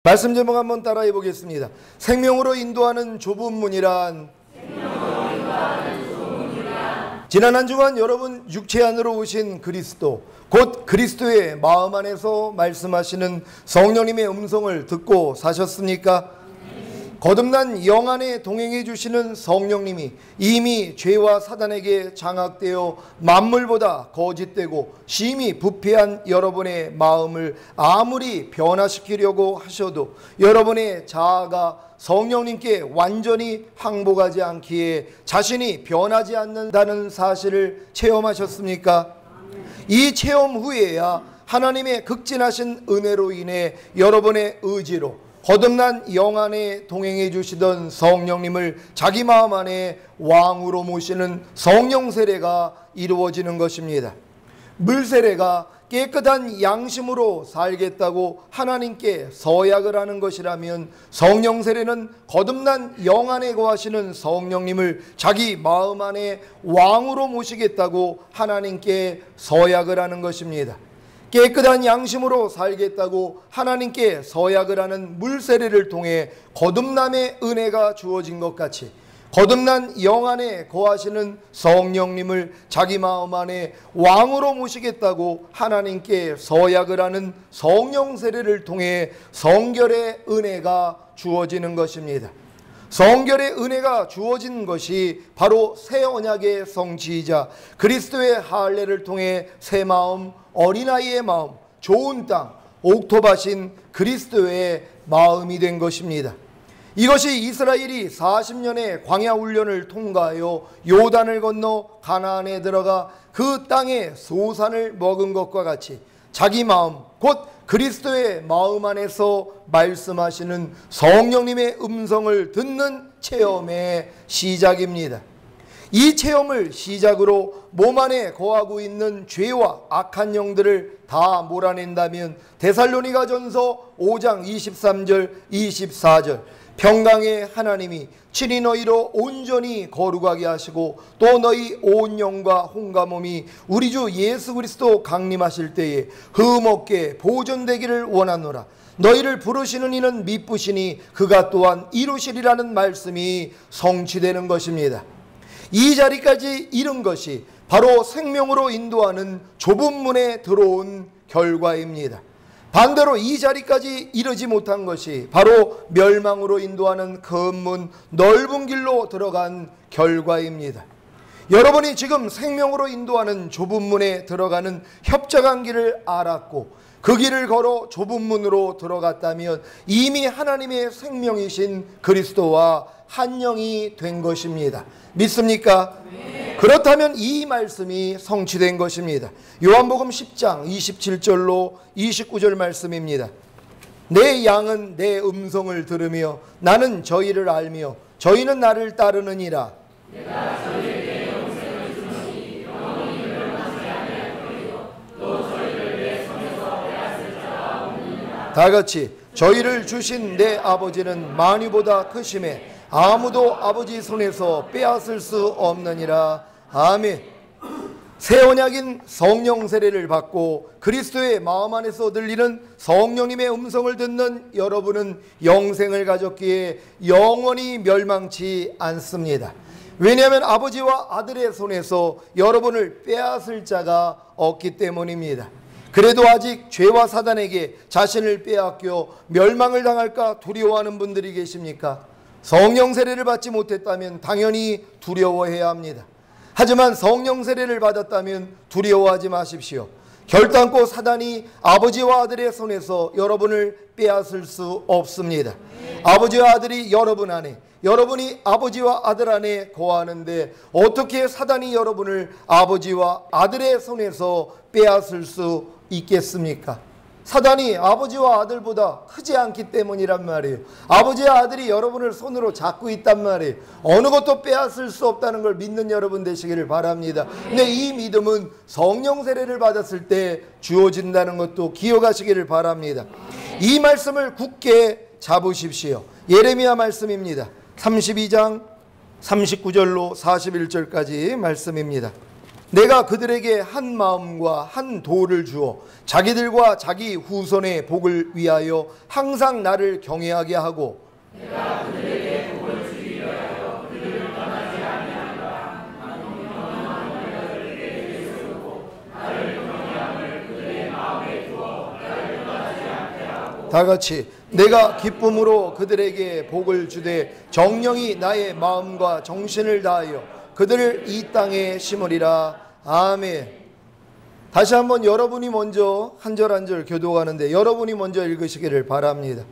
말씀 제목 한번 따라해 보겠습니다. 생명으로 인도하는 좁은 문이란. 지난 한 주간 여러분 육체 안으로 오신 그리스도, 곧 그리스도의 마음 안에서 말씀하시는 성령님의 음성을 듣고 사셨습니까? 거듭난 영 안에 동행해 주시는 성령님이 이미 죄와 사단에게 장악되어 만물보다 거짓되고 심히 부패한 여러분의 마음을 아무리 변화시키려고 하셔도 여러분의 자아가 성령님께 완전히 항복하지 않기에 자신이 변하지 않는다는 사실을 체험하셨습니까? 이 체험 후에야 하나님의 극진하신 은혜로 인해 여러분의 의지로 거듭난 영 안에 동행해 주시던 성령님을 자기 마음 안에 왕으로 모시는 성령 세례가 이루어지는 것입니다. 물 세례가 깨끗한 양심으로 살겠다고 하나님께 서약을 하는 것이라면 성령 세례는 거듭난 영 안에 거하시는 성령님을 자기 마음 안에 왕으로 모시겠다고 하나님께 서약을 하는 것입니다. 깨끗한 양심으로 살겠다고 하나님께 서약을 하는 물 세례를 통해 거듭남의 은혜가 주어진 것 같이 거듭난 영 안에 거하시는 성령님을 자기 마음 안에 왕으로 모시겠다고 하나님께 서약을 하는 성령 세례를 통해 성결의 은혜가 주어지는 것입니다. 성결의 은혜가 주어진 것이 바로 새 언약의 성취이자 그리스도의 할례를 통해 새 마음, 어린아이의 마음, 좋은 땅, 옥토밭인 그리스도의 마음이 된 것입니다. 이것이 이스라엘이 40년의 광야 훈련을 통과하여 요단을 건너 가나안에 들어가 그 땅의 소산을 먹은 것과 같이 자기 마음, 곧 그리스도의 마음 안에서 말씀하시는 성령님의 음성을 듣는 체험의 시작입니다. 이 체험을 시작으로 몸 안에 거하고 있는 죄와 악한 영들을 다 몰아낸다면 데살로니가전서 5장 23절 24절 평강의 하나님이 친히 너희로 온전히 거룩하게 하시고 또 너희 온 영과 혼과 몸이 우리 주 예수 그리스도 강림하실 때에 흠없게 보존되기를 원하노라. 너희를 부르시는 이는 미쁘시니 그가 또한 이루시리라는 말씀이 성취되는 것입니다. 이 자리까지 이른 것이 바로 생명으로 인도하는 좁은 문에 들어온 결과입니다. 반대로 이 자리까지 이르지 못한 것이 바로 멸망으로 인도하는 큰 문, 넓은 길로 들어간 결과입니다. 여러분이 지금 생명으로 인도하는 좁은 문에 들어가는 협착한 길을 알았고 그 길을 걸어 좁은 문으로 들어갔다면 이미 하나님의 생명이신 그리스도와 한 영이 된 것입니다. 믿습니까? 네. 그렇다면 이 말씀이 성취된 것입니다. 요한복음 10장 27절로 29절 말씀입니다. 내 양은 내 음성을 들으며 나는 저희를 알며 저희는 나를 따르느니라. 내가 저희에게 영생을 주시니 영원히 멸망하지 아니할 것이요 또 저희를 내 손에서 빼앗을 자가 없느니라. 다 같이 저희를 주신 내 아버지는 만유보다 크심에 아무도 아버지 손에서 빼앗을 수 없느니라. 아멘. 새 언약인 성령 세례를 받고 그리스도의 마음 안에서 들리는 성령님의 음성을 듣는 여러분은 영생을 가졌기에 영원히 멸망치 않습니다. 왜냐하면 아버지와 아들의 손에서 여러분을 빼앗을 자가 없기 때문입니다. 그래도 아직 죄와 사단에게 자신을 빼앗겨 멸망을 당할까 두려워하는 분들이 계십니까? 성령 세례를 받지 못했다면 당연히 두려워해야 합니다. 하지만 성령 세례를 받았다면 두려워하지 마십시오. 결단코 사단이 아버지와 아들의 손에서 여러분을 빼앗을 수 없습니다. 아버지와 아들이 여러분 안에, 여러분이 아버지와 아들 안에 거하는데 어떻게 사단이 여러분을 아버지와 아들의 손에서 빼앗을 수 있겠습니까? 사단이 아버지와 아들보다 크지 않기 때문이란 말이에요. 아버지와 아들이 여러분을 손으로 잡고 있단 말이에요. 어느 것도 빼앗을 수 없다는 걸 믿는 여러분 되시기를 바랍니다. 근데 이 믿음은 성령 세례를 받았을 때 주어진다는 것도 기억하시기를 바랍니다. 이 말씀을 굳게 잡으십시오. 예레미야 말씀입니다. 32장 39절로 41절까지 말씀입니다. 내가 그들에게 한 마음과 한 도를 주어 자기들과 자기 후손의 복을 위하여 항상 나를 경외하게 하고 내가 그들에게 복을 주기 위하여 그들을 떠나지 아니하리라. 그들에게 세우고 나를 경외함을 그들의 마음에 두어 나를 떠나지 않게 하고 다 같이 내가 기쁨으로 그들에게 복을 주되 정령이 나의 마음과 정신을 다하여 그들을 이 땅에 심으리라. 아멘. 다시 한번 여러분이 먼저 한 절 한 절 교도하는데 여러분이 먼저 읽으시기를 바랍니다.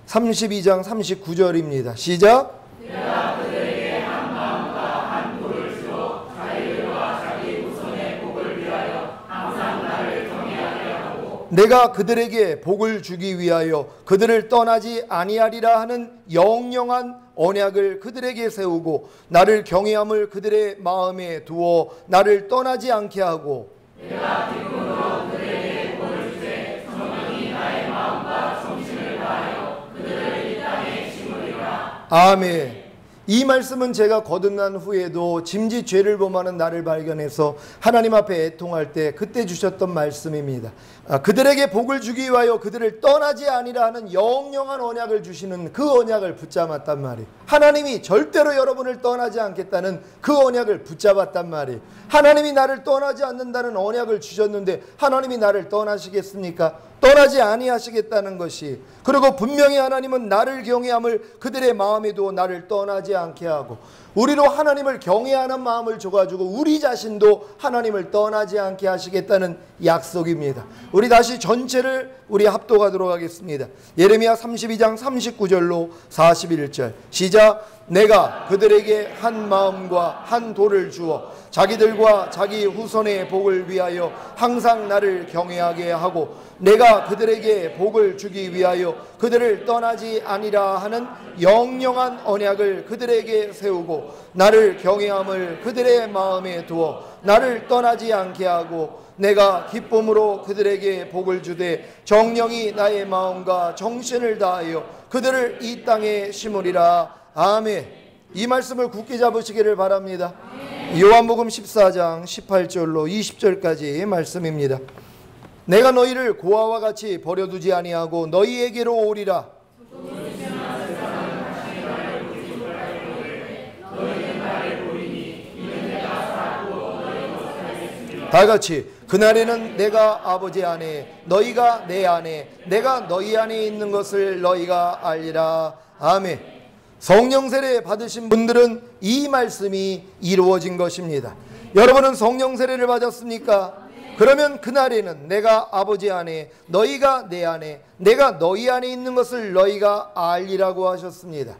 32장 39절입니다. 시작. 내가 그들에게 한 마음과 한 도를 주어 자기들과 자기 후손의 복을 위하여 항상 나를 경외하게 하고 내가 그들에게 복을 주기 위하여 그들을 떠나지 아니하리라 하는 영영한 언약을 그들에게 세우고 나를 경외함을 그들의 마음에 두어 나를 떠나지 않게 하고 내가 기쁨으로 그들에게 복을 주되 정령이 나의 마음과 정신을 다하여 그들을 이 땅에 심으리라. 아멘. 이 말씀은 제가 거듭난 후에도 짐짓 죄를 범하는 나를 발견해서 하나님 앞에 애통할 때 그때 주셨던 말씀입니다. 그들에게 복을 주기 위하여 그들을 떠나지 아니라 하는 영영한 언약을 주시는 그 언약을 붙잡았단 말이에요. 하나님이 절대로 여러분을 떠나지 않겠다는 그 언약을 붙잡았단 말이에요. 하나님이 나를 떠나지 않는다는 언약을 주셨는데 하나님이 나를 떠나시겠습니까? 떠나지 아니하시겠다는 것이, 그리고 분명히 하나님은 나를 경외함을 그들의 마음에 두어 나를 떠나지 않게 하고 우리로 하나님을 경외하는 마음을 줘가지고 우리 자신도 하나님을 떠나지 않게 하시겠다는 약속입니다. 우리 다시 전체를 우리 합독하도록 하겠습니다. 예레미야 32장 39절로 41절 시작. 내가 그들에게 한 마음과 한 도를 주어 자기들과 자기 후손의 복을 위하여 항상 나를 경외하게 하고 내가 그들에게 복을 주기 위하여 그들을 떠나지 아니라 하는 영영한 언약을 그들에게 세우고 나를 경외함을 그들의 마음에 두어 나를 떠나지 않게 하고 내가 기쁨으로 그들에게 복을 주되 정령이 나의 마음과 정신을 다하여 그들을 이 땅에 심으리라. 아멘. 이 말씀을 굳게 잡으시기를 바랍니다. 요한복음 14장 18절로 20절까지 말씀입니다. 내가 너희를 고아와 같이 버려두지 아니하고 너희에게로 오리라. 다 같이 그날에는 내가 아버지 안에 너희가 내 안에 내가 너희 안에 있는 것을 너희가 알리라. 아멘. 성령 세례 받으신 분들은 이 말씀이 이루어진 것입니다. 여러분은 성령 세례를 받았습니까? 그러면 그날에는 내가 아버지 안에 너희가 내 안에 내가 너희 안에 있는 것을 너희가 알리라고 하셨습니다.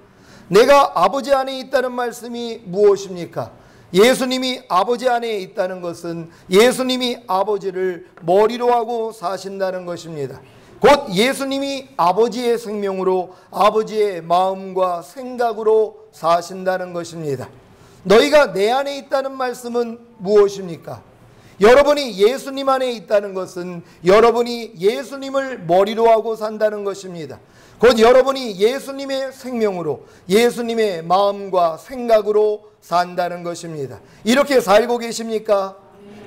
내가 아버지 안에 있다는 말씀이 무엇입니까? 예수님이 아버지 안에 있다는 것은 예수님이 아버지를 머리로 하고 사신다는 것입니다. 곧 예수님이 아버지의 생명으로 아버지의 마음과 생각으로 사신다는 것입니다. 너희가 내 안에 있다는 말씀은 무엇입니까? 여러분이 예수님 안에 있다는 것은 여러분이 예수님을 머리로 하고 산다는 것입니다. 곧 여러분이 예수님의 생명으로 예수님의 마음과 생각으로 산다는 것입니다. 이렇게 살고 계십니까?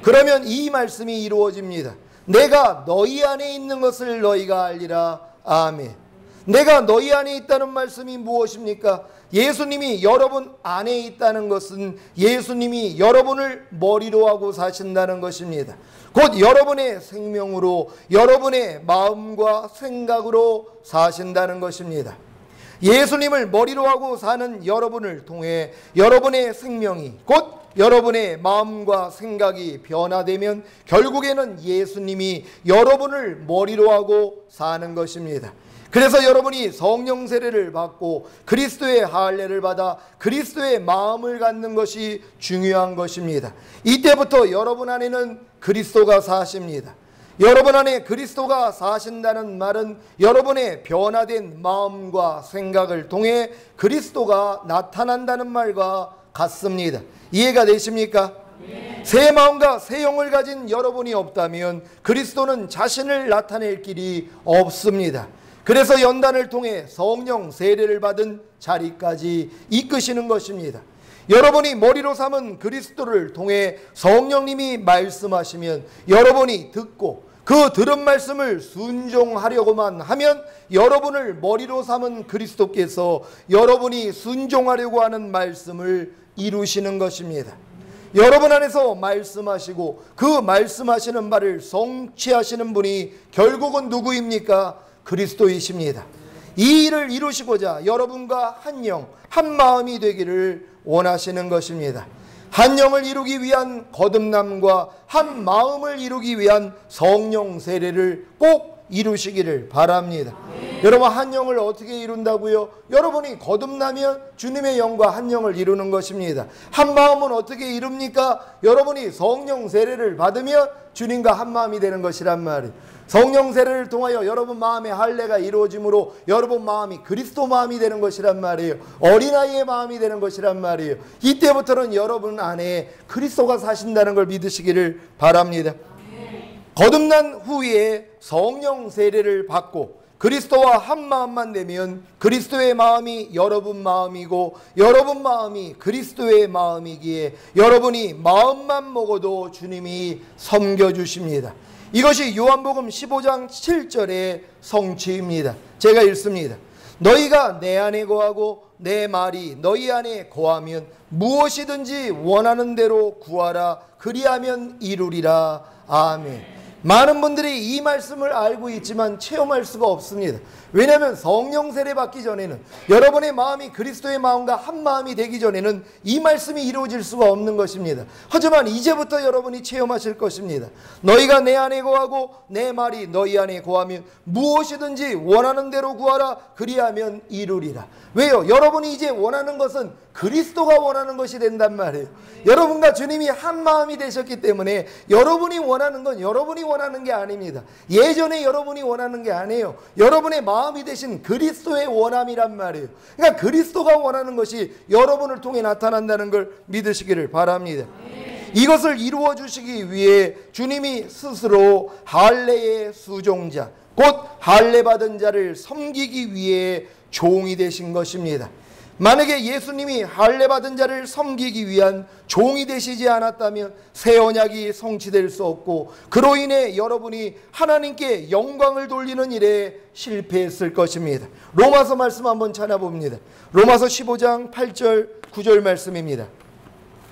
그러면 이 말씀이 이루어집니다. 내가 너희 안에 있는 것을 너희가 알리라. 아멘. 내가 너희 안에 있다는 말씀이 무엇입니까? 예수님이 여러분 안에 있다는 것은 예수님이 여러분을 머리로 하고 사신다는 것입니다. 곧 여러분의 생명으로 여러분의 마음과 생각으로 사신다는 것입니다. 예수님을 머리로 하고 사는 여러분을 통해 여러분의 생명이 곧 여러분의 마음과 생각이 변화되면 결국에는 예수님이 여러분을 머리로 하고 사는 것입니다. 그래서 여러분이 성령 세례를 받고 그리스도의 할례를 받아 그리스도의 마음을 갖는 것이 중요한 것입니다. 이때부터 여러분 안에는 그리스도가 사십니다. 여러분 안에 그리스도가 사신다는 말은 여러분의 변화된 마음과 생각을 통해 그리스도가 나타난다는 말과 같습니다. 이해가 되십니까? 새 마음과 새 영을 가진 여러분이 없다면 그리스도는 자신을 나타낼 길이 없습니다. 그래서 연단을 통해 성령 세례를 받은 자리까지 이끄시는 것입니다. 여러분이 머리로 삼은 그리스도를 통해 성령님이 말씀하시면 여러분이 듣고 그 들은 말씀을 순종하려고만 하면 여러분을 머리로 삼은 그리스도께서 여러분이 순종하려고 하는 말씀을 이루시는 것입니다. 여러분 안에서 말씀하시고 그 말씀하시는 바를 성취하시는 분이 결국은 누구입니까? 그리스도이십니다. 이 일을 이루시고자 여러분과 한 영, 한 마음이 되기를 원하시는 것입니다. 한 영을 이루기 위한 거듭남과 한 마음을 이루기 위한 성령 세례를 꼭 이루시기를 바랍니다. 여러분, 한 영을 어떻게 이룬다고요? 여러분이 거듭나면 주님의 영과 한 영을 이루는 것입니다. 한 마음은 어떻게 이룹니까? 여러분이 성령 세례를 받으면 주님과 한 마음이 되는 것이란 말이에요. 성령 세례를 통하여 여러분 마음의 할례가 이루어지므로 여러분 마음이 그리스도 마음이 되는 것이란 말이에요. 어린아이의 마음이 되는 것이란 말이에요. 이때부터는 여러분 안에 그리스도가 사신다는 걸 믿으시기를 바랍니다. 거듭난 후에 성령 세례를 받고 그리스도와 한 마음만 되면 그리스도의 마음이 여러분 마음이고 여러분 마음이 그리스도의 마음이기에 여러분이 마음만 먹어도 주님이 섬겨주십니다. 이것이 요한복음 15장 7절의 성취입니다. 제가 읽습니다. 너희가 내 안에 거하고 내 말이 너희 안에 거하면 무엇이든지 원하는 대로 구하라. 그리하면 이루리라. 아멘. 많은 분들이 이 말씀을 알고 있지만 체험할 수가 없습니다. 왜냐하면 성령 세례 받기 전에는 여러분의 마음이 그리스도의 마음과 한 마음이 되기 전에는 이 말씀이 이루어질 수가 없는 것입니다. 하지만 이제부터 여러분이 체험하실 것입니다. 너희가 내 안에 거하고 내 말이 너희 안에 거하면 무엇이든지 원하는 대로 구하라. 그리하면 이루리라. 왜요? 여러분이 이제 원하는 것은 그리스도가 원하는 것이 된단 말이에요. 여러분과 주님이 한 마음이 되셨기 때문에 여러분이 원하는 건 여러분이 원하는 게 아닙니다. 예전에 여러분이 원하는 게 아니에요. 여러분의 마음이 되신 그리스도의 원함이란 말이에요. 그러니까 그리스도가 원하는 것이 여러분을 통해 나타난다는 걸 믿으시기를 바랍니다. 이것을 이루어 주시기 위해 주님이 스스로 할례의 수종자, 곧 할례 받은 자를 섬기기 위해 종이 되신 것입니다. 만약에 예수님이 할례 받은 자를 섬기기 위한 종이 되시지 않았다면 새 언약이 성취될 수 없고 그로 인해 여러분이 하나님께 영광을 돌리는 일에 실패했을 것입니다. 로마서 말씀 한번 찾아봅니다. 로마서 15장 8절 9절 말씀입니다.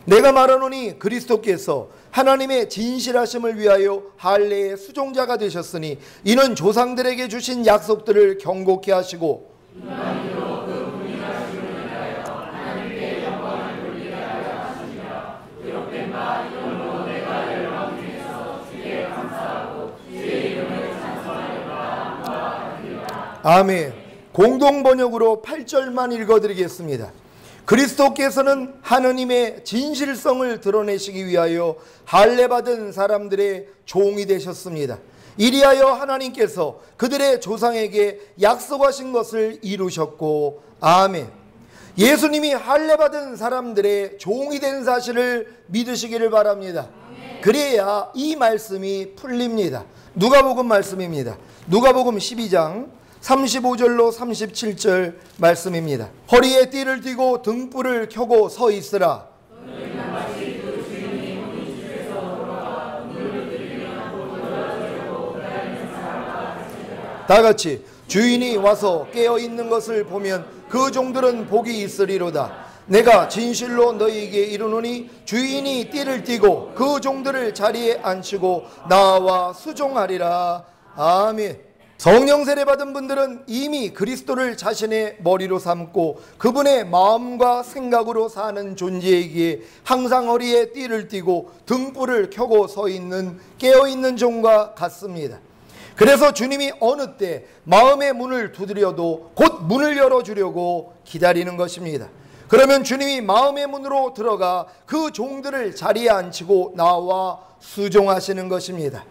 내가 말하노니 그리스도께서 하나님의 진실하심을 위하여 할례의 수종자가 되셨으니 이는 조상들에게 주신 약속들을 경고케 하시고 아멘. 공동 번역으로 8절만 읽어드리겠습니다. 그리스도께서는 하느님의 진실성을 드러내시기 위하여 할례 받은 사람들의 종이 되셨습니다. 이리하여 하나님께서 그들의 조상에게 약속하신 것을 이루셨고 아멘. 예수님이 할례 받은 사람들의 종이 된 사실을 믿으시기를 바랍니다. 그래야 이 말씀이 풀립니다. 누가복음 말씀입니다. 누가복음 12장 35절로 37절 말씀입니다. 허리에 띠를 띠고 등불을 켜고 서 있으라. 다 같이 주인이 와서 깨어 있는 것을 보면 그 종들은 복이 있으리로다. 내가 진실로 너희에게 이르노니 주인이 띠를 띠고 그 종들을 자리에 앉히고 나와 수종하리라. 아멘. 성령 세례 받은 분들은 이미 그리스도를 자신의 머리로 삼고 그분의 마음과 생각으로 사는 존재이기에 항상 허리에 띠를 띠고 등불을 켜고 서 있는 깨어있는 종과 같습니다. 그래서 주님이 어느 때 마음의 문을 두드려도 곧 문을 열어주려고 기다리는 것입니다. 그러면 주님이 마음의 문으로 들어가 그 종들을 자리에 앉히고 나와 수종하시는 것입니다.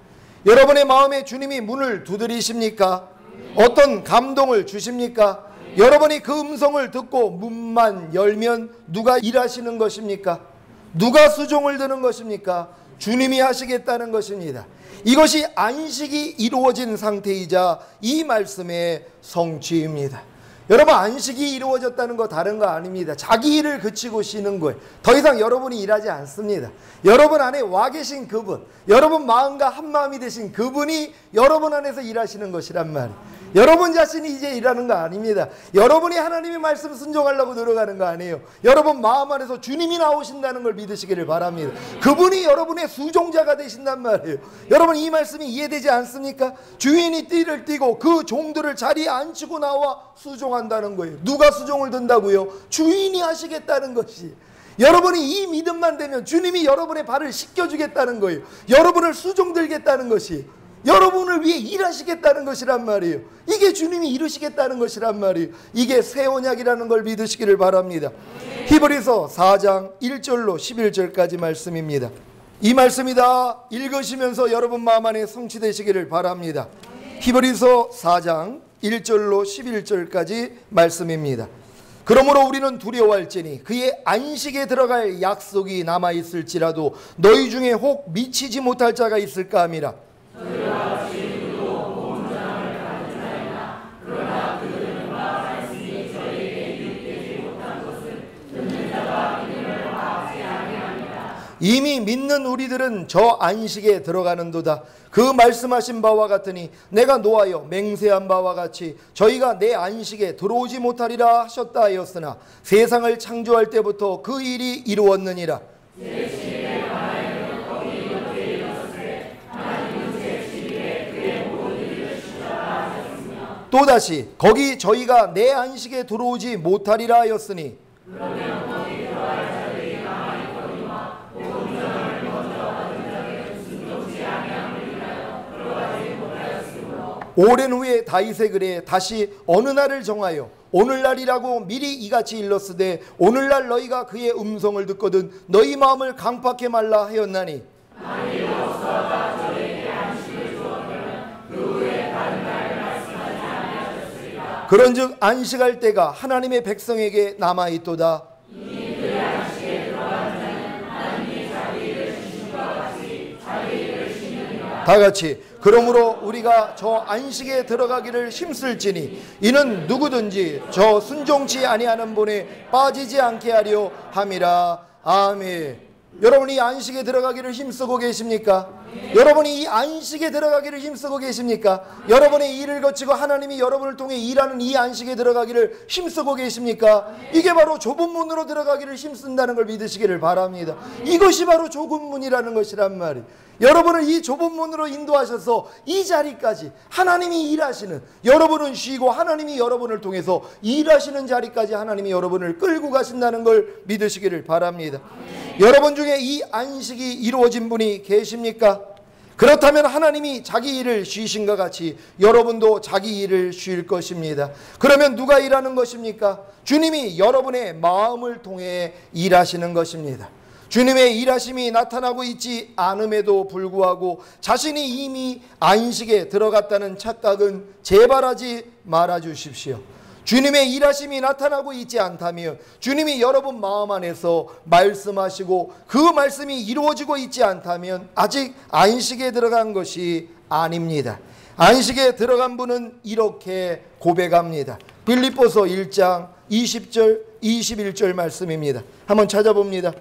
여러분의 마음에 주님이 문을 두드리십니까? 어떤 감동을 주십니까? 여러분이 그 음성을 듣고 문만 열면 누가 일하시는 것입니까? 누가 수종을 드는 것입니까? 주님이 하시겠다는 것입니다. 이것이 안식이 이루어진 상태이자 이 말씀의 성취입니다. 여러분, 안식이 이루어졌다는 거 다른 거 아닙니다. 자기 일을 그치고 쉬는 거예요. 더 이상 여러분이 일하지 않습니다. 여러분 안에 와 계신 그분, 여러분 마음과 한 마음이 되신 그분이 여러분 안에서 일하시는 것이란 말이에요. 여러분 자신이 이제 일하는 거 아닙니다. 여러분이 하나님의 말씀 순종하려고 노력하는 거 아니에요. 여러분 마음 안에서 주님이 나오신다는 걸 믿으시기를 바랍니다. 그분이 여러분의 수종자가 되신단 말이에요. 여러분, 이 말씀이 이해되지 않습니까? 주인이 띠를 띠고 그 종들을 자리에 앉히고 나와 수종한다는 거예요. 누가 수종을 든다고요? 주인이 하시겠다는 것이. 여러분이 이 믿음만 되면 주님이 여러분의 발을 씻겨주겠다는 거예요. 여러분을 수종들겠다는 것이, 여러분을 위해 일하시겠다는 것이란 말이에요. 이게 주님이 이루시겠다는 것이란 말이에요. 이게 새 언약이라는 걸 믿으시기를 바랍니다. 히브리서 4장 1절로 11절까지 말씀입니다. 이 말씀이 다 읽으시면서 여러분 마음 안에 성취되시기를 바랍니다. 히브리서 4장 1절로 11절까지 말씀입니다. 그러므로 우리는 두려워할지니 그의 안식에 들어갈 약속이 남아있을지라도 너희 중에 혹 미치지 못할 자가 있을까 함이라. 이미 믿는 우리들은 저 안식에 들어가는도다. 그 말씀하신 바와 같으니 내가 노하여 맹세한 바와 같이 저희가 내 안식에 들어오지 못하리라 하셨다 하였으나 세상을 창조할 때부터 그 일이 이루었느니라. 또다시 거기 저희가 내 안식에 들어오지 못하리라 하였으니 오랜 후에 다윗의 글에 다시 어느 날을 정하여 오늘날이라고 미리 이같이 일렀으되 오늘날 너희가 그의 음성을 듣거든 너희 마음을 강팍해 말라 하였나니 그런즉 안식할 때가 하나님의 백성에게 남아있도다. 다같이 그러므로 우리가 저 안식에 들어가기를 힘쓸지니 이는 누구든지 저 순종치 아니하는 본에 빠지지 않게 하려 함이라. 아멘. 여러분이 이 안식에 들어가기를 힘쓰고 계십니까? 여러분이 이 안식에 들어가기를 힘쓰고 계십니까? 여러분의 일을 거치고 하나님이 여러분을 통해 일하는 이 안식에 들어가기를 힘쓰고 계십니까? 이게 바로 좁은 문으로 들어가기를 힘쓴다는 걸 믿으시기를 바랍니다. 이것이 바로 좁은 문이라는 것이란 말이에요. 여러분을 이 좁은 문으로 인도하셔서 이 자리까지 하나님이 일하시는, 여러분은 쉬고 하나님이 여러분을 통해서 일하시는 자리까지 하나님이 여러분을 끌고 가신다는 걸 믿으시기를 바랍니다. 여러분 중에 이 안식이 이루어진 분이 계십니까? 그렇다면 하나님이 자기 일을 쉬신 것 같이 여러분도 자기 일을 쉴 것입니다. 그러면 누가 일하는 것입니까? 주님이 여러분의 마음을 통해 일하시는 것입니다. 주님의 일하심이 나타나고 있지 않음에도 불구하고 자신이 이미 안식에 들어갔다는 착각은 제발 하지 말아 주십시오. 주님의 일하심이 나타나고 있지 않다면, 주님이 여러분 마음 안에서 말씀하시고 그 말씀이 이루어지고 있지 않다면 아직 안식에 들어간 것이 아닙니다. 안식에 들어간 분은 이렇게 고백합니다. 빌립보서 1장 20절 21절 말씀입니다. 한번 찾아봅니다.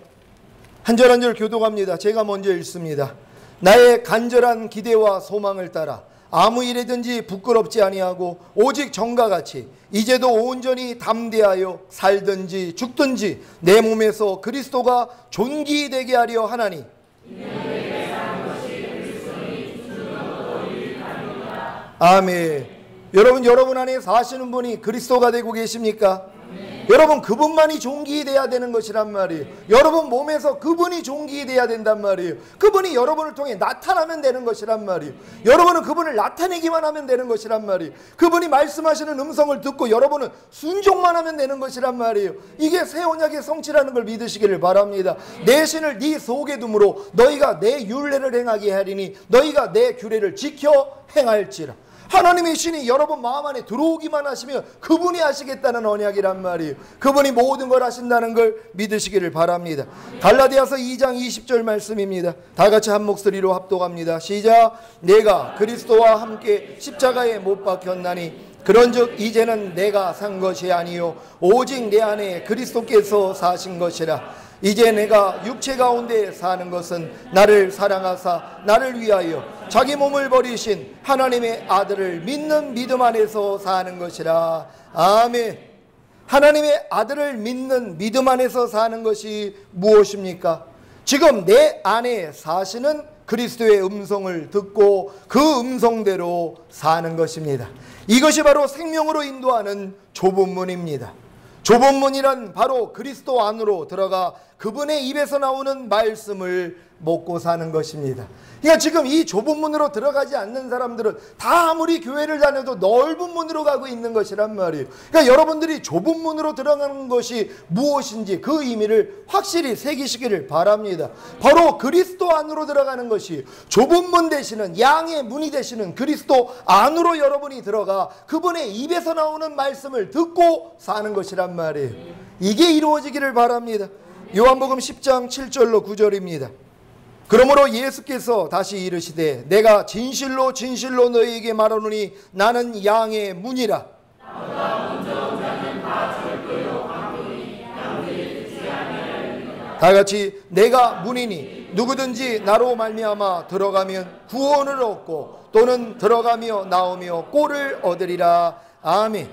한 절 한 절 교독합니다. 제가 먼저 읽습니다. 나의 간절한 기대와 소망을 따라 아무 일에든지 부끄럽지 아니하고 오직 정과 같이 이제도 온전히 담대하여 살든지 죽든지 내 몸에서 그리스도가 존귀되게 하려 하나니. 아멘. 여러분 안에 사시는 분이 그리스도가 되고 계십니까? 여러분, 그분만이 존귀돼야 되는 것이란 말이에요. 여러분 몸에서 그분이 존귀돼야 된단 말이에요. 그분이 여러분을 통해 나타나면 되는 것이란 말이에요. 여러분은 그분을 나타내기만 하면 되는 것이란 말이에요. 그분이 말씀하시는 음성을 듣고 여러분은 순종만 하면 되는 것이란 말이에요. 이게 새 언약의 성취라는 걸 믿으시기를 바랍니다. 내 신을 네 속에 둠으로 너희가 내 율례를 행하게 하리니 너희가 내 규례를 지켜 행할지라. 하나님의 신이 여러분 마음 안에 들어오기만 하시면 그분이 하시겠다는 언약이란 말이에요. 그분이 모든 걸 하신다는 걸 믿으시기를 바랍니다. 갈라디아서 2장 20절 말씀입니다. 다 같이 한 목소리로 합독합니다. 시작. 내가 그리스도와 함께 십자가에 못 박혔나니 그런즉 이제는 내가 산 것이 아니요 오직 내 안에 그리스도께서 사신 것이라. 이제 내가 육체 가운데 사는 것은 나를 사랑하사 나를 위하여 자기 몸을 버리신 하나님의 아들을 믿는 믿음 안에서 사는 것이라. 아멘. 하나님의 아들을 믿는 믿음 안에서 사는 것이 무엇입니까? 지금 내 안에 사시는 그리스도의 음성을 듣고 그 음성대로 사는 것입니다. 이것이 바로 생명으로 인도하는 좁은 문입니다. 좁은 문이란 바로 그리스도 안으로 들어가 그분의 입에서 나오는 말씀을 먹고 사는 것입니다. 그러니까 지금 이 좁은 문으로 들어가지 않는 사람들은 다 아무리 교회를 다녀도 넓은 문으로 가고 있는 것이란 말이에요. 그러니까 여러분들이 좁은 문으로 들어가는 것이 무엇인지 그 의미를 확실히 새기시기를 바랍니다. 바로 그리스도 안으로 들어가는 것이 좁은 문 되시는 양의 문이 되시는 그리스도 안으로 여러분이 들어가 그분의 입에서 나오는 말씀을 듣고 사는 것이란 말이에요. 이게 이루어지기를 바랍니다. 요한복음 10장 7절로 9절입니다. 그러므로 예수께서 다시 이르시되 내가 진실로 진실로 너희에게 말하노니 나는 양의 문이라. 다같이 내가 문이니 누구든지 나로 말미암아 들어가면 구원을 얻고 또는 들어가며 나오며 꼴을 얻으리라. 아멘.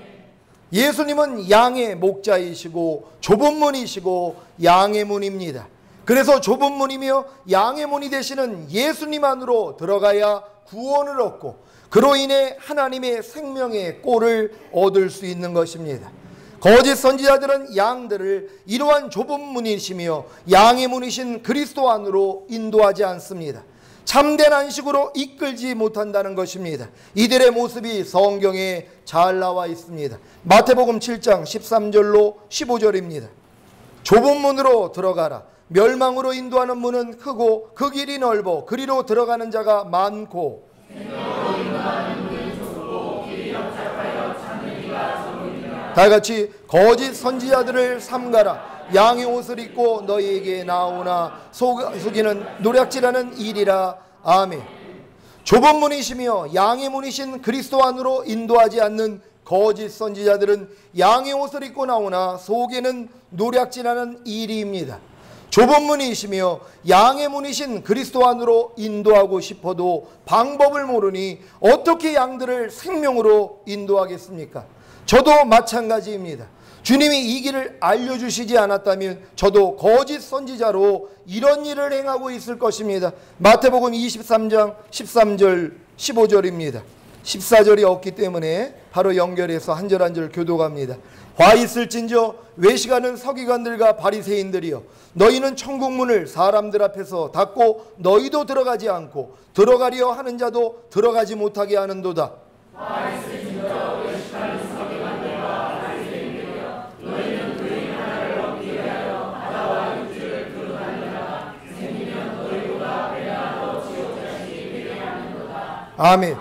예수님은 양의 목자이시고 좁은 문이시고 양의 문입니다. 그래서 좁은 문이며 양의 문이 되시는 예수님 안으로 들어가야 구원을 얻고 그로 인해 하나님의 생명의 꼴을 얻을 수 있는 것입니다. 거짓 선지자들은 양들을 이러한 좁은 문이시며 양의 문이신 그리스도 안으로 인도하지 않습니다. 참된 안식으로 이끌지 못한다는 것입니다. 이들의 모습이 성경에 잘 나와 있습니다. 마태복음 7장 13절로 15절입니다. 좁은 문으로 들어가라. 멸망으로 인도하는 문은 크고 그 길이 넓어 그리로 들어가는 자가 많고 다같이 거짓 선지자들을 삼가라. 양의 옷을 입고 너희에게 나오나 속이는 노략질하는 일이라. 아멘. 좁은 문이시며 양의 문이신 그리스도 안으로 인도하지 않는 거짓 선지자들은 양의 옷을 입고 나오나 속에는 노략질하는 일이입니다. 좁은 문이시며 양의 문이신 그리스도 안으로 인도하고 싶어도 방법을 모르니 어떻게 양들을 생명으로 인도하겠습니까? 저도 마찬가지입니다. 주님이 이 길을 알려주시지 않았다면 저도 거짓 선지자로 이런 일을 행하고 있을 것입니다. 마태복음 23장 13절 15절입니다. 14절이 없기 때문에 바로 연결해서 한 절 한 절 교독합니다. 화 있을진저 외식하는 서기관들과 바리새인들이여 너희는 천국문을 사람들 앞에서 닫고 너희도 들어가지 않고 들어가려 하는 자도 들어가지 못하게 하는도다. 화 있을진저 외식하는 서기관들과 바리새인들이여 너희는 그의 하나를 얻기 위하여 바다와 육지를 두루다니다가 생기면 너희보다 배나 더 지옥자식이 되게 하는도다. 아멘.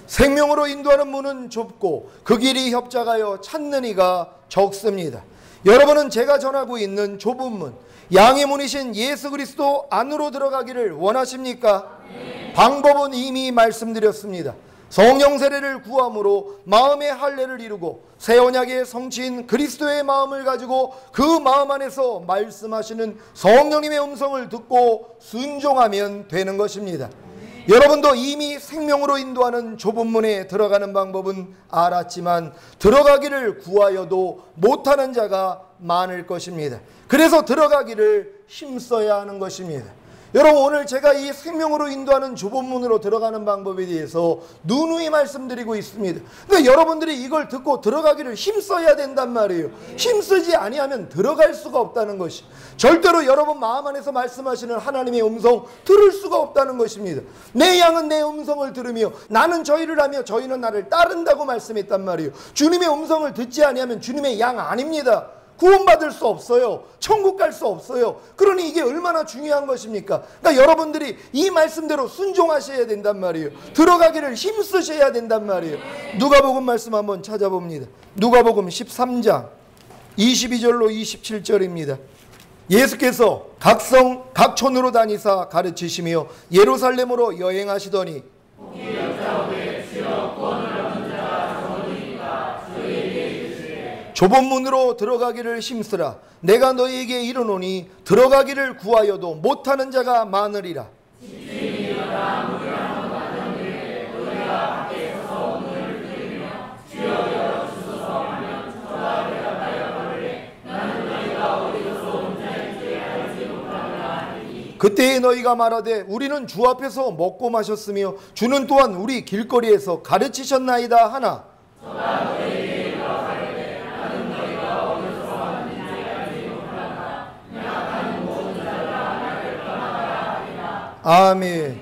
생명으로 인도하는 문은 좁고 그 길이 협착하여 찾는 이가 적습니다. 여러분은 제가 전하고 있는 좁은 문, 양의 문이신 예수 그리스도 안으로 들어가기를 원하십니까? 네. 방법은 이미 말씀드렸습니다. 성령 세례를 구함으로 마음의 할례를 이루고 새 언약의 성취인 그리스도의 마음을 가지고 그 마음 안에서 말씀하시는 성령님의 음성을 듣고 순종하면 되는 것입니다. 여러분도 이미 생명으로 인도하는 좁은 문에 들어가는 방법은 알았지만 들어가기를 구하여도 못하는 자가 많을 것입니다. 그래서 들어가기를 힘써야 하는 것입니다. 여러분, 오늘 제가 이 생명으로 인도하는 좁은 문으로 들어가는 방법에 대해서 누누이 말씀드리고 있습니다. 근데 여러분들이 이걸 듣고 들어가기를 힘써야 된단 말이에요. 힘쓰지 아니하면 들어갈 수가 없다는 것이, 절대로 여러분 마음 안에서 말씀하시는 하나님의 음성 들을 수가 없다는 것입니다. 내 양은 내 음성을 들으며 나는 저희를 하며 저희는 나를 따른다고 말씀했단 말이에요. 주님의 음성을 듣지 아니하면 주님의 양 아닙니다. 구원받을 수 없어요. 천국 갈 수 없어요. 그러니 이게 얼마나 중요한 것입니까? 그러니까 여러분들이 이 말씀대로 순종하셔야 된단 말이에요. 들어가기를 힘쓰셔야 된단 말이에요. 누가복음 말씀 한번 찾아봅니다. 누가복음 13장 22절로 27절입니다. 예수께서 각성 각촌으로 다니사 가르치시며 예루살렘으로 여행하시더니 좁은 문으로 들어가기를 힘쓰라. 내가 너희에게 이르노니 들어가기를 구하여도 못하는 자가 많으리라. 그때에 너희가 말하되 우리는 주 앞에서 먹고 마셨으며 주는 또한 우리 길거리에서 가르치셨나이다 하나, 아멘.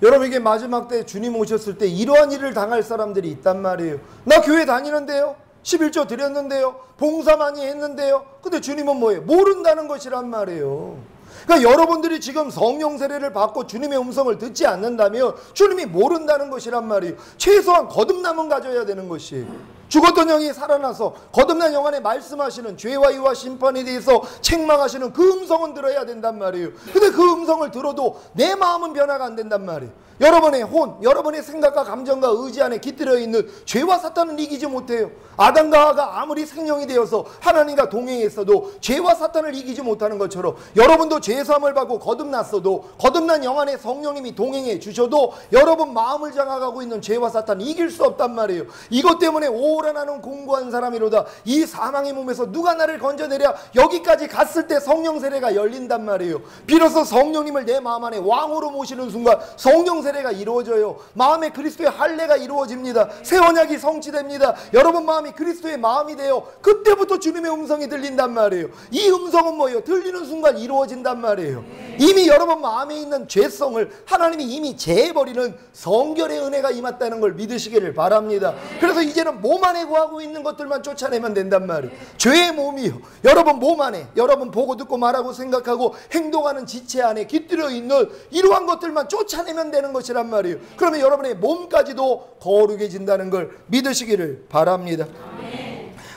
여러분, 이게 마지막 때 주님 오셨을 때 이러한 일을 당할 사람들이 있단 말이에요. 나 교회 다니는데요, 11조 드렸는데요, 봉사 많이 했는데요. 근데 주님은 뭐예요? 모른다는 것이란 말이에요. 그러니까 여러분들이 지금 성령 세례를 받고 주님의 음성을 듣지 않는다면 주님이 모른다는 것이란 말이에요. 최소한 거듭남은 가져야 되는 것이에요. 죽었던 영이 살아나서 거듭난 영 안에 말씀하시는 죄와 이와 심판에 대해서 책망하시는 그 음성은 들어야 된단 말이에요. 근데 그 음성을 들어도 내 마음은 변화가 안 된단 말이에요. 여러분의 혼, 여러분의 생각과 감정과 의지 안에 깃들어 있는 죄와 사탄은 이기지 못해요. 아담과 하와가 아무리 생명이 되어서 하나님과 동행했어도 죄와 사탄을 이기지 못하는 것처럼 여러분도 죄사함을 받고 거듭났어도 거듭난 영 안에 성령님이 동행해 주셔도 여러분 마음을 장악하고 있는 죄와 사탄을 이길 수 없단 말이에요. 이것 때문에 오라 나는 공고한 사람이로다. 이 사망의 몸에서 누가 나를 건져내랴. 여기까지 갔을 때 성령 세례가 열린단 말이에요. 비로소 성령님을 내 마음 안에 왕으로 모시는 순간 성령 세례가 이루어져요. 마음에 그리스도의 할례가 이루어집니다. 새 언약이 성취됩니다. 여러분 마음이 그리스도의 마음이 되어 그때부터 주님의 음성이 들린단 말이에요. 이 음성은 뭐예요? 들리는 순간 이루어진단 말이에요. 이미 여러분 마음에 있는 죄성을 하나님이 이미 제해버리는 성결의 은혜가 임했다는 걸 믿으시기를 바랍니다. 그래서 이제는 몸 안에 구하고 있는 것들만 쫓아내면 된단 말이에요. 죄의 몸이요, 여러분 몸 안에 여러분 보고 듣고 말하고 생각하고 행동하는 지체 안에 깃들어 있는 이러한 것들만 쫓아내면 되는 것이란 말이에요. 그러면 여러분의 몸까지도 거룩해진다는 걸 믿으시기를 바랍니다.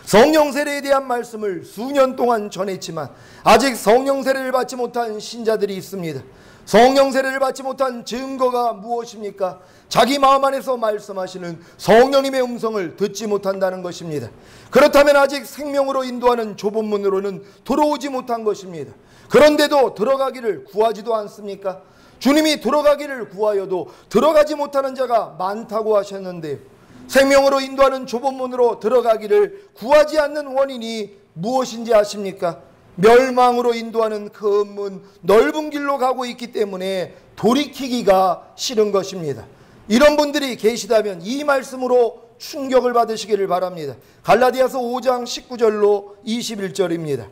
성령 세례에 대한 말씀을 수년 동안 전했지만 아직 성령 세례를 받지 못한 신자들이 있습니다. 성령 세례를 받지 못한 증거가 무엇입니까? 자기 마음 안에서 말씀하시는 성령님의 음성을 듣지 못한다는 것입니다. 그렇다면 아직 생명으로 인도하는 좁은 문으로는 들어오지 못한 것입니다. 그런데도 들어가기를 구하지도 않습니까? 주님이 들어가기를 구하여도 들어가지 못하는 자가 많다고 하셨는데 생명으로 인도하는 좁은 문으로 들어가기를 구하지 않는 원인이 무엇인지 아십니까? 멸망으로 인도하는 그 문, 넓은 길로 가고 있기 때문에 돌이키기가 싫은 것입니다. 이런 분들이 계시다면 이 말씀으로 충격을 받으시기를 바랍니다. 갈라디아서 5장 19절로 21절입니다.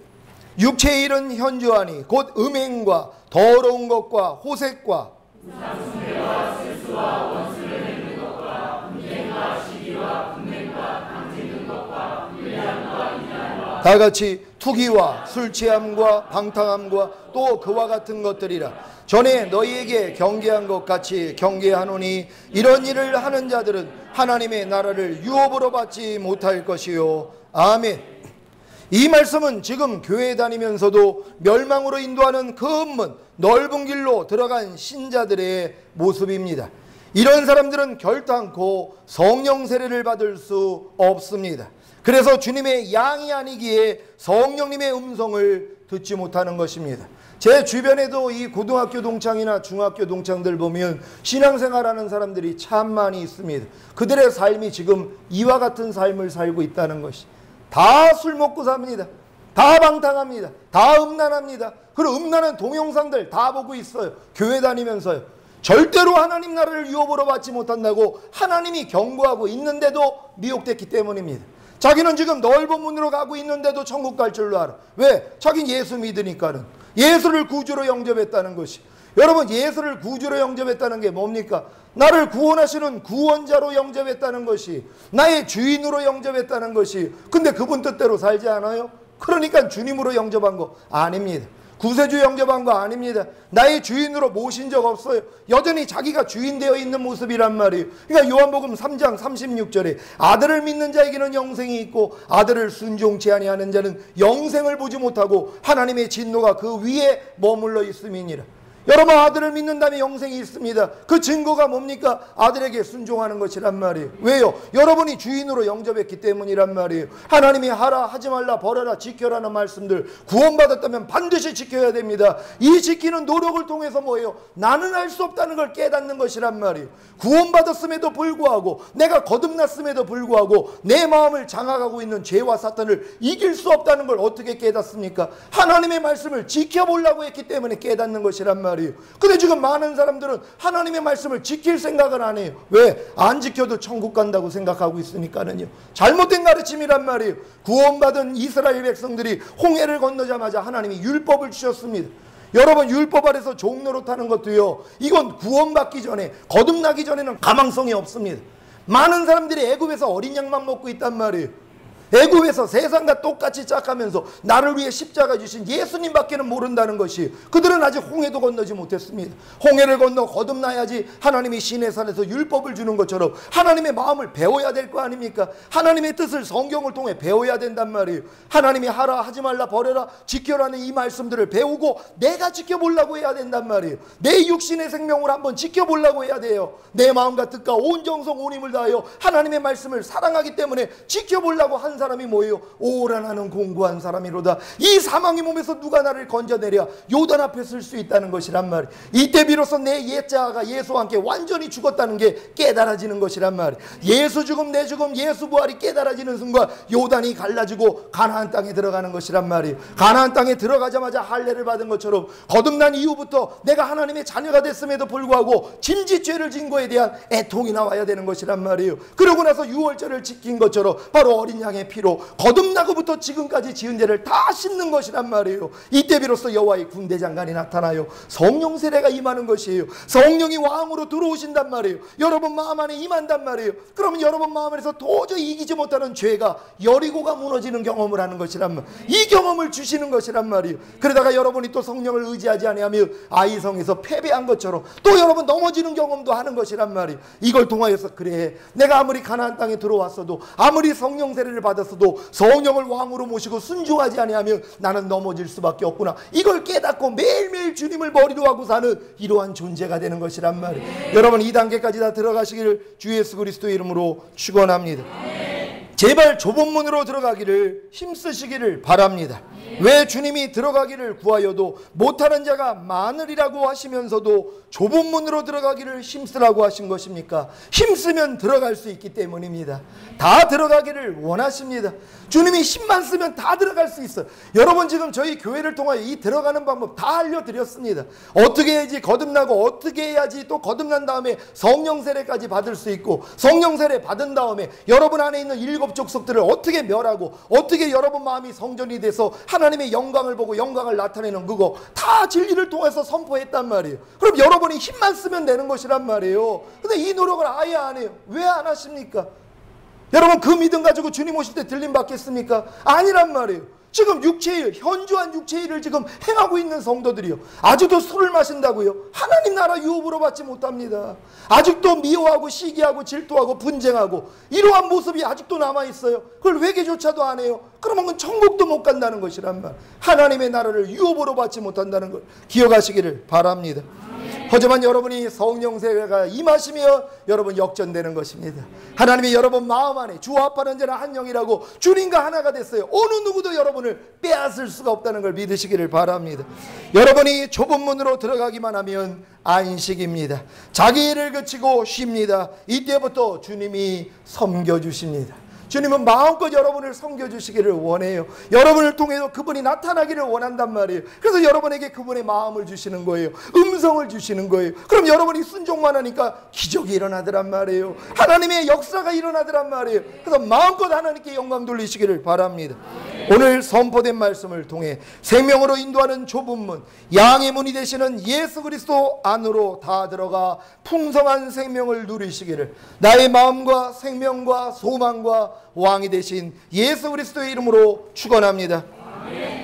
육체의 일은 현저하니 곧 음행과 더러운 것과 호색과 우상숭배와 실수와 원수를 맺는 것과 분쟁과 시기와 분맹과 당짓는 것과 불량과 이단과 다같이 투기와 술취함과 방탕함과 또 그와 같은 것들이라. 전에 너희에게 경계한 것 같이 경계하노니 이런 일을 하는 자들은 하나님의 나라를 유업으로 받지 못할 것이요. 아멘. 이 말씀은 지금 교회 다니면서도 멸망으로 인도하는 그 문, 넓은 길로 들어간 신자들의 모습입니다. 이런 사람들은 결단코 성령 세례를 받을 수 없습니다. 그래서 주님의 양이 아니기에 성령님의 음성을 듣지 못하는 것입니다. 제 주변에도 이 고등학교 동창이나 중학교 동창들 보면 신앙생활하는 사람들이 참 많이 있습니다. 그들의 삶이 지금 이와 같은 삶을 살고 있다는 것이, 다 술 먹고 삽니다. 다 방탕합니다. 다 음란합니다. 그리고 음란한 동영상들 다 보고 있어요. 교회 다니면서요. 절대로 하나님 나라를 유업으로 받지 못한다고 하나님이 경고하고 있는데도 미혹됐기 때문입니다. 자기는 지금 넓은 문으로 가고 있는데도 천국 갈 줄로 알아. 왜? 자기는 예수 믿으니까는. 예수를 구주로 영접했다는 것이. 여러분, 예수를 구주로 영접했다는 게 뭡니까? 나를 구원하시는 구원자로 영접했다는 것이, 나의 주인으로 영접했다는 것이. 근데 그분 뜻대로 살지 않아요? 그러니까 주님으로 영접한 거 아닙니다. 구세주 영접한 거 아닙니다. 나의 주인으로 모신 적 없어요. 여전히 자기가 주인 되어 있는 모습이란 말이에요. 그러니까 요한복음 3장 36절에 아들을 믿는 자에게는 영생이 있고 아들을 순종치 아니하는 자는 영생을 보지 못하고 하나님의 진노가 그 위에 머물러 있음이니라. 여러분, 아들을 믿는다면 영생이 있습니다. 그 증거가 뭡니까? 아들에게 순종하는 것이란 말이에요. 왜요? 여러분이 주인으로 영접했기 때문이란 말이에요. 하나님이 하라, 하지 말라, 벌하라, 지켜라는 말씀들, 구원받았다면 반드시 지켜야 됩니다. 이 지키는 노력을 통해서 뭐예요? 나는 할 수 없다는 걸 깨닫는 것이란 말이에요. 구원받았음에도 불구하고, 내가 거듭났음에도 불구하고 내 마음을 장악하고 있는 죄와 사탄을 이길 수 없다는 걸 어떻게 깨닫습니까? 하나님의 말씀을 지켜보려고 했기 때문에 깨닫는 것이란 말이에요. 근데 지금 많은 사람들은 하나님의 말씀을 지킬 생각을 안 해요. 왜? 안 지켜도 천국 간다고 생각하고 있으니까는요. 잘못된 가르침이란 말이에요. 구원받은 이스라엘 백성들이 홍해를 건너자마자 하나님이 율법을 주셨습니다. 여러분, 율법 아래서 종노릇하는 것도요, 이건 구원받기 전에, 거듭나기 전에는 가망성이 없습니다. 많은 사람들이 애굽에서 어린 양만 먹고 있단 말이에요. 애굽에서 세상과 똑같이 짝하면서 나를 위해 십자가 주신 예수님밖에는 모른다는 것이, 그들은 아직 홍해도 건너지 못했습니다. 홍해를 건너 거듭나야지 하나님이 시내산에서 율법을 주는 것처럼 하나님의 마음을 배워야 될 거 아닙니까? 하나님의 뜻을 성경을 통해 배워야 된단 말이에요. 하나님이 하라, 하지 말라, 버려라, 지켜라는 이 말씀들을 배우고 내가 지켜보려고 해야 된단 말이에요. 내 육신의 생명을 한번 지켜보려고 해야 돼요. 내 마음과 뜻과 온 정성 온 힘을 다하여 하나님의 말씀을 사랑하기 때문에 지켜보려고 한 사람이 뭐예요? 오라, 나는 공고한 사람이로다. 이 사망의 몸에서 누가 나를 건져내랴? 요단 앞에 설 수 있다는 것이란 말이에요. 이때 비로소 내 옛자아가 예수와 함께 완전히 죽었다는 게 깨달아지는 것이란 말이에요. 예수 죽음, 내 죽음, 예수 부활이 깨달아지는 순간 요단이 갈라지고 가나안 땅에 들어가는 것이란 말이에요. 가나안 땅에 들어가자마자 할례를 받은 것처럼 거듭난 이후부터 내가 하나님의 자녀가 됐음에도 불구하고 짐짓죄를 진 거에 대한 애통이 나와야 되는 것이란 말이에요. 그러고 나서 유월절을 지킨 것처럼 바로 어린 양의 피로 거듭나고부터 지금까지 지은 죄를 다 씻는 것이란 말이에요. 이때 비로소 여호와의 군대 장관이 나타나요. 성령 세례가 임하는 것이에요. 성령이 왕으로 들어오신단 말이에요. 여러분 마음 안에 임한단 말이에요. 그러면 여러분 마음 안에서 도저히 이기지 못하는 죄가, 여리고가 무너지는 경험을 하는 것이란 말이에요. 이 경험을 주시는 것이란 말이에요. 그러다가 여러분이 또 성령을 의지하지 아니하며 아이성에서 패배한 것처럼 또 여러분 넘어지는 경험도 하는 것이란 말이에요. 이걸 통하여서, 그래, 내가 아무리 가나안 땅에 들어왔어도, 아무리 성령 세례를 받았어도 성령을 왕으로 모시고 순종하지 아니하면 나는 넘어질 수밖에 없구나. 이걸 깨닫고 매일매일 주님을 머리로 하고 사는 이러한 존재가 되는 것이란 말이에요. 여러분, 이 단계까지 다 들어가시기를 주 예수 그리스도의 이름으로 축원합니다. 제발 좁은 문으로 들어가기를 힘쓰시기를 바랍니다. 왜 주님이 들어가기를 구하여도 못하는 자가 많으리라고 하시면서도 좁은 문으로 들어가기를 힘쓰라고 하신 것입니까? 힘쓰면 들어갈 수 있기 때문입니다. 다 들어가기를 원하십니다. 주님이 힘만 쓰면 다 들어갈 수 있어요. 여러분, 지금 저희 교회를 통하여 이 들어가는 방법 다 알려드렸습니다. 어떻게 해야지 거듭나고, 어떻게 해야지 또 거듭난 다음에 성령 세례까지 받을 수 있고, 성령 세례 받은 다음에 여러분 안에 있는 7 족속들을 어떻게 멸하고, 어떻게 여러분 마음이 성전이 돼서 하나님의 영광을 보고 영광을 나타내는, 그거 다 진리를 통해서 선포했단 말이에요. 그럼 여러분이 힘만 쓰면 되는 것이란 말이에요. 근데 이 노력을 아예 안 해요. 왜 안 하십니까? 여러분, 그 믿음 가지고 주님 오실 때 들림 받겠습니까? 아니란 말이에요. 지금 육체일, 현저한 육체일을 지금 행하고 있는 성도들이요, 아직도 술을 마신다고요? 하나님 나라 유업으로 받지 못합니다. 아직도 미워하고 시기하고 질투하고 분쟁하고 이러한 모습이 아직도 남아있어요. 그걸 회개조차도 안 해요. 그러면 그건 천국도 못 간다는 것이란 말. 하나님의 나라를 유업으로 받지 못한다는 걸 기억하시기를 바랍니다. 하지만 여러분이 성령 세례가 임하시며 여러분 역전되는 것입니다. 하나님이 여러분 마음 안에 주와 합하는 자는 한 영이라고 주님과 하나가 됐어요. 어느 누구도 여러분을 빼앗을 수가 없다는 걸 믿으시기를 바랍니다. 여러분이 좁은 문으로 들어가기만 하면 안식입니다. 자기 일을 그치고 쉽니다. 이때부터 주님이 섬겨주십니다. 주님은 마음껏 여러분을 섬겨주시기를 원해요. 여러분을 통해서 그분이 나타나기를 원한단 말이에요. 그래서 여러분에게 그분의 마음을 주시는 거예요. 음성을 주시는 거예요. 그럼 여러분이 순종만 하니까 기적이 일어나더란 말이에요. 하나님의 역사가 일어나더란 말이에요. 그래서 마음껏 하나님께 영광 돌리시기를 바랍니다. 오늘 선포된 말씀을 통해 생명으로 인도하는 좁은 문, 양의 문이 되시는 예수 그리스도 안으로 다 들어가 풍성한 생명을 누리시기를 나의 마음과 생명과 소망과 왕이 되신 예수 그리스도의 이름으로 축원합니다.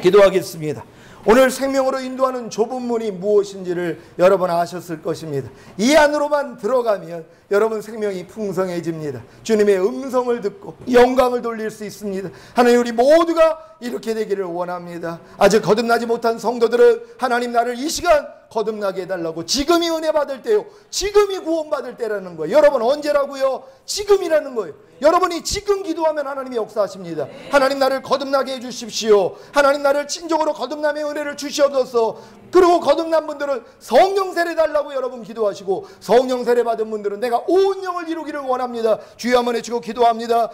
기도하겠습니다. 오늘 생명으로 인도하는 좁은 문이 무엇인지를 여러분 아셨을 것입니다. 이 안으로만 들어가면 여러분 생명이 풍성해집니다. 주님의 음성을 듣고 영광을 돌릴 수 있습니다. 하나님, 우리 모두가 이렇게 되기를 원합니다. 아직 거듭나지 못한 성도들은 하나님 나를 이 시간 거듭나게 해달라고. 지금이 은혜 받을 때요, 지금이 구원받을 때라는 거예요. 여러분 언제라고요? 지금이라는 거예요. 여러분이 지금 기도하면 하나님이 역사하십니다. 하나님 나를 거듭나게 해주십시오. 하나님 나를 진정으로 거듭남의 은혜를 주시옵소서. 그리고 거듭난 분들은 성령 세례 달라고 여러분 기도하시고, 성령 세례 받은 분들은 내가 온 영을 이루기를 원합니다. 주여 한번 해주고 기도합니다.